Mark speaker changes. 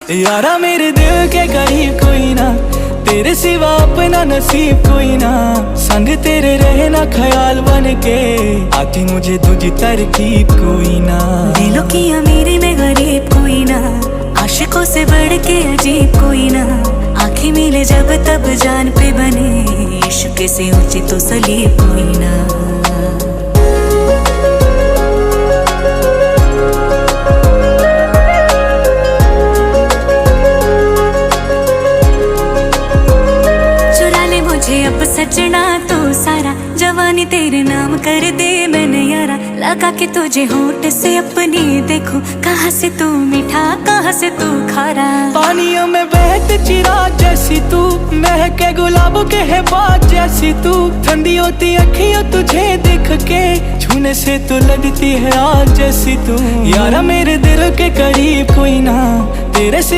Speaker 1: यारा मेरे दिल के करीब कोई ना, तेरे सिवा अपना नसीब कोई ना। संग तेरे रहना ख्याल बन के, आती मुझे तुझी तरकीब कोई ना।
Speaker 2: दिलों की अमीरी में गरीब कोई ना, आशिकों से बढ़ के अजीब कोई ना। आंखें मिले जब तब जान पे बने, इश्क से ऊंची तो सलीब कोई ना। अब सजना तो सारा जवानी तेरे नाम कर दे मैंने यारा। लगा के तुझे होठ से अपनी देखो, कहाँ से तू मीठा कहाँ से तू खारा।
Speaker 1: पानियों में बहते चिराग जैसी तू, महके गुलाबों के है बात जैसी तू। ठंडी होती अखियों तुझे देख के, छूने से तो लगती है आग जैसी तू। यारा मेरे दिल के करीब कोई ना, तेरे से